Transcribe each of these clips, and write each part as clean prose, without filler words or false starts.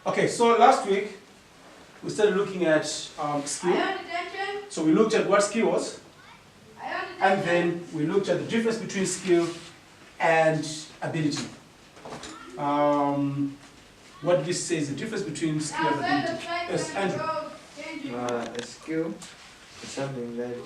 Okay, so last week we started looking at skill. So we looked at what skill was, and then we looked at the difference between skill and ability. What did this say is the difference between skill and ability? Yes, Andrew. A skill is something that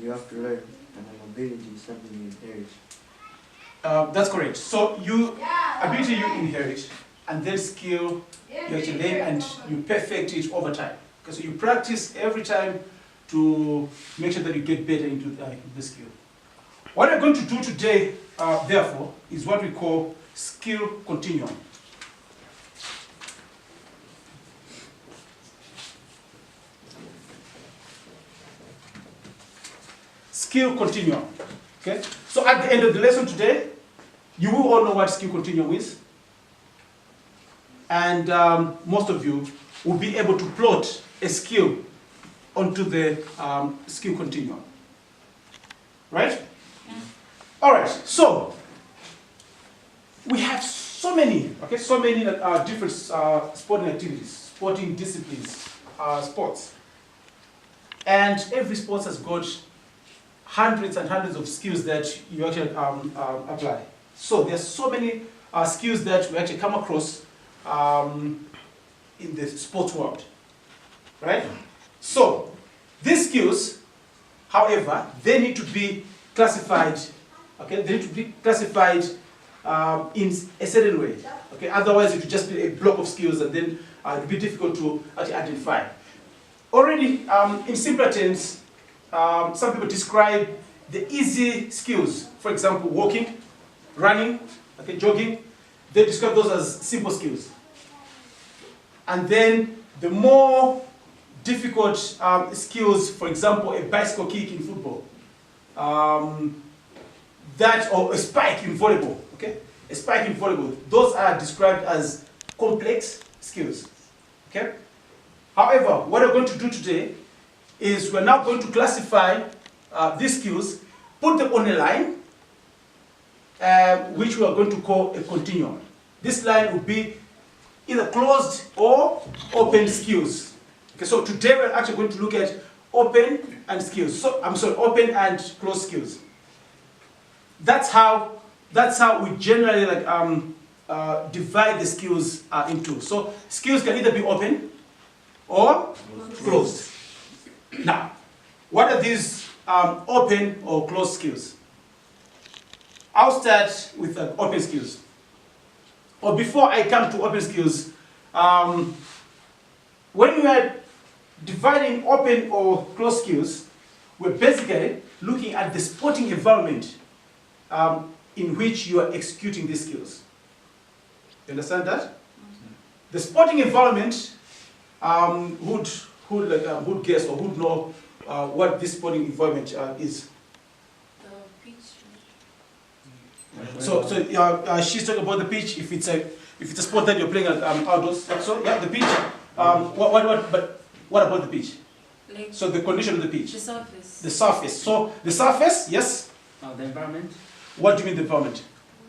you have to learn, and an ability is something you inherit. That's correct. So ability you inherit, and then skill you actually learn and you perfect it over time. Okay, so you practice every time to make sure that you get better into the skill. What we're going to do today, therefore, is what we call skill continuum. Skill continuum. Okay? So at the end of the lesson today, you will all know what skill continuum is. And most of you will be able to plot a skill onto the skill continuum. Right? Yeah. All right. So we have so many different sporting activities, sporting disciplines, sports. And every sport has got hundreds and hundreds of skills that you actually apply. So there's so many skills that we actually come across in the sports world, right? So these skills, however, they need to be classified. Okay, they need to be classified in a certain way. Okay, otherwise it would just be a block of skills, and then it would be difficult to actually identify. Already, in simpler terms, some people describe the easy skills. For example, walking, running, okay, jogging. They describe those as simple skills. And then the more difficult skills, for example, a bicycle kick in football, or a spike in volleyball, okay? A spike in volleyball, those are described as complex skills, okay? However, what we're going to do today is we're now going to classify these skills, put them on a line, which we are going to call a continuum. This line will be either closed or open skills. Okay, so today we're actually going to look at open and skills. Open and closed skills. That's how we generally divide the skills into. So skills can either be open or closed. Now, what are these open or closed skills? I'll start with open skills. Or before I come to open skills, when we are dividing open or closed skills, we're basically looking at the sporting environment in which you are executing these skills. You understand that? Mm-hmm. The sporting environment, who'd guess or who'd know what this sporting environment is? So she's talking about the pitch. If it's a sport that you're playing outdoors, so yeah, the pitch. What about the pitch? Like so the condition of the pitch. The surface. The surface. So the surface, yes. The environment. What do you mean the environment?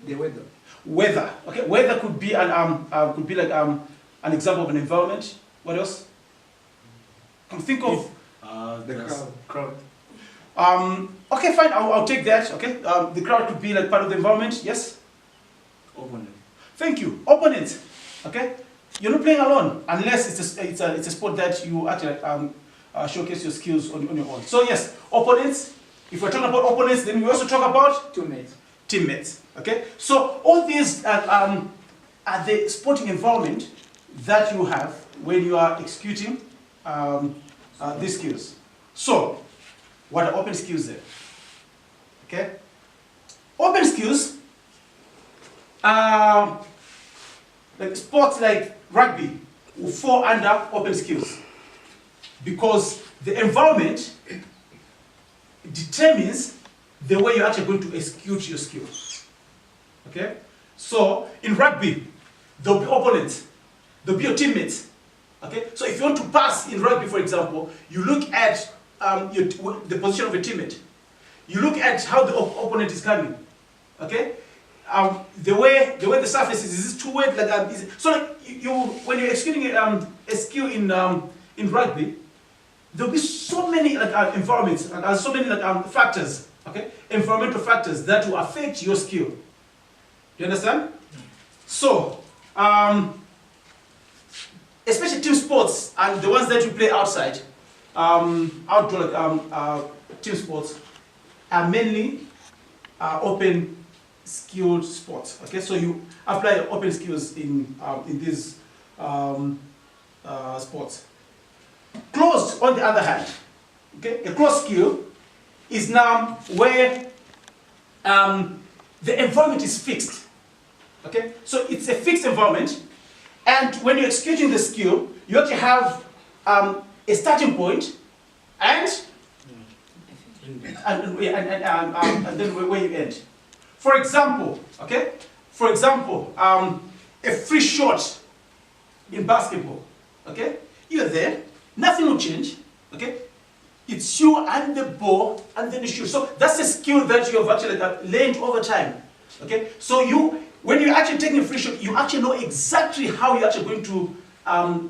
The weather. Weather. Okay. Weather could be an example of an environment. What else? Think of the crowd. Okay, fine. I'll take that. Okay. The crowd could be like part of the environment. Yes. Opponent. Thank you. Opponent. Okay. You're not playing alone unless it's a sport that you actually showcase your skills on your own. So yes, opponents. If we're talking about opponents, then we also talk about teammates. Teammates. Okay. So all these are the sporting environment that you have when you are executing these skills. So, what are open skills then? Okay? Open skills are like sports like rugby will fall under open skills because the environment determines the way you're actually going to execute your skills. Okay? So, in rugby, there'll be opponents, there'll be your teammates. Okay? So, if you want to pass in rugby, for example, you look at the position of a teammate. You look at how the opponent is coming. Okay? the way the surface is too wet, like so like you when you're executing a skill in rugby, there'll be so many like environments, so many like factors, okay, environmental factors that will affect your skill. Do you understand? So especially team sports and the ones that you play outside, outdoor team sports are mainly open skilled sports. Okay, so you apply open skills in these sports. Closed, on the other hand, okay, a closed skill is now where the environment is fixed. Okay, so it's a fixed environment, and when you're executing the skill, you actually have a starting point and then where you end. For example, okay, a free shot in basketball. Okay, you're there, nothing will change. Okay, it's you and the ball and then the shoot. So that's a skill that you have actually learned over time. Okay, so when you're actually taking a free shot, you actually know exactly how you're actually going to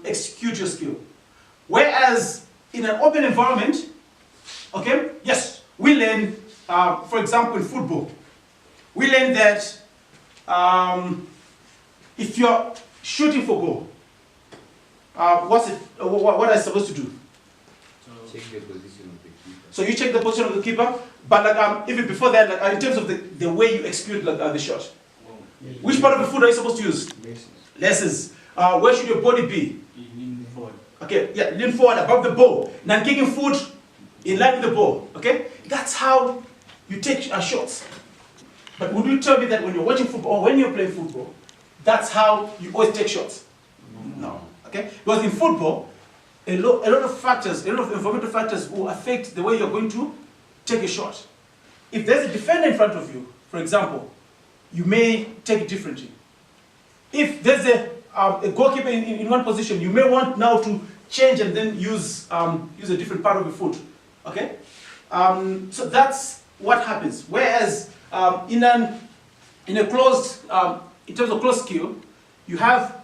execute your skill. Whereas in an open environment, okay, yes, we learn, for example, in football, we learn that if you're shooting for goal, what are you supposed to do? Check the position of the keeper. So you check the position of the keeper, but like even before that, like in terms of the way you execute like the shot, which part of the foot are you supposed to use? Laces. Where should your body be? Lean forward. Okay, yeah, lean forward above the ball. Now kicking foot in line with the ball. Okay, that's how you take shots. But would you tell me that when you're watching football or when you're playing football, that's how you always take shots? No. Okay, because in football, a lot of factors, a lot of environmental factors will affect the way you're going to take a shot. If there's a defender in front of you, for example, you may take it differently. If there's a goalkeeper in one position, you may want now to change and then use a different part of the foot. Okay, so that's what happens. Whereas in a closed, in terms of closed skill, you have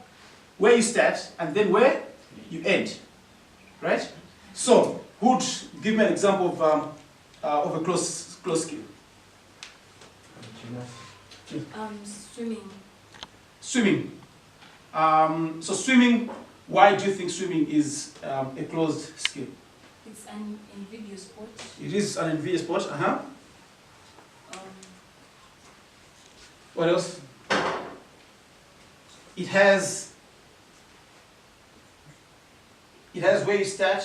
where you start and then where you end, right? So, who would give me an example of a closed skill? Swimming. Swimming. So swimming, why do you think swimming is a closed skill? It's an individual sport. It is an individual sport, What else? It has where you start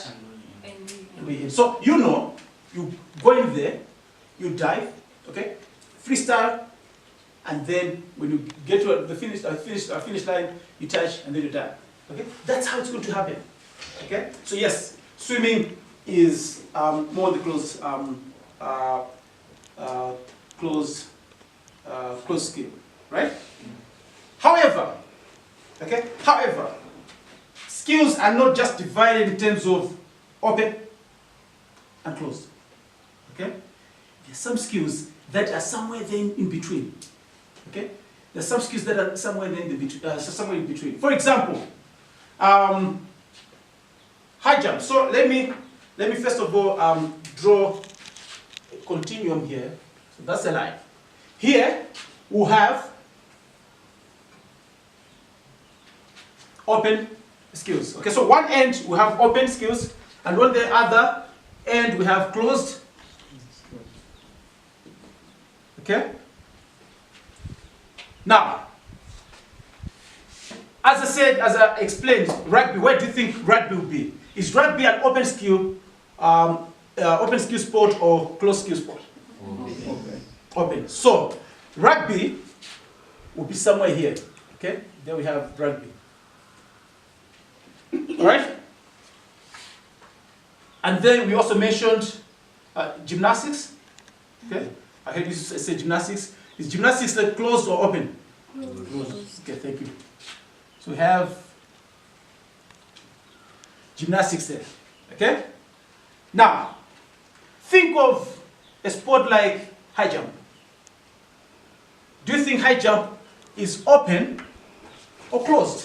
And and where you end. So you know, you go in there, you dive, okay, freestyle, and then when you get to the finish line, you touch and then you dive. Okay, that's how it's going to happen. Okay, so yes, swimming is more the closed skill, right? However, skills are not just divided in terms of open and closed. Okay, there's some skills that are somewhere there in between. Okay, there's some skills that are somewhere there in between. For example, high jump. So let me first of all draw a continuum here. So that's a line. Here we have open skills. Okay, so one end we have open skills, and on the other end we have closed. Okay. Now, as I explained, rugby. Where do you think rugby will be? Is rugby an open skill sport or closed skill sport? Open. So, rugby will be somewhere here. Okay, there we have rugby. All right. And then we also mentioned gymnastics. Okay, I heard you say gymnastics. Is gymnastics like closed or open? Closed. Okay, thank you. So we have gymnastics there. Okay? Now, think of a sport like high jump. Do Do you think high jump is open or closed?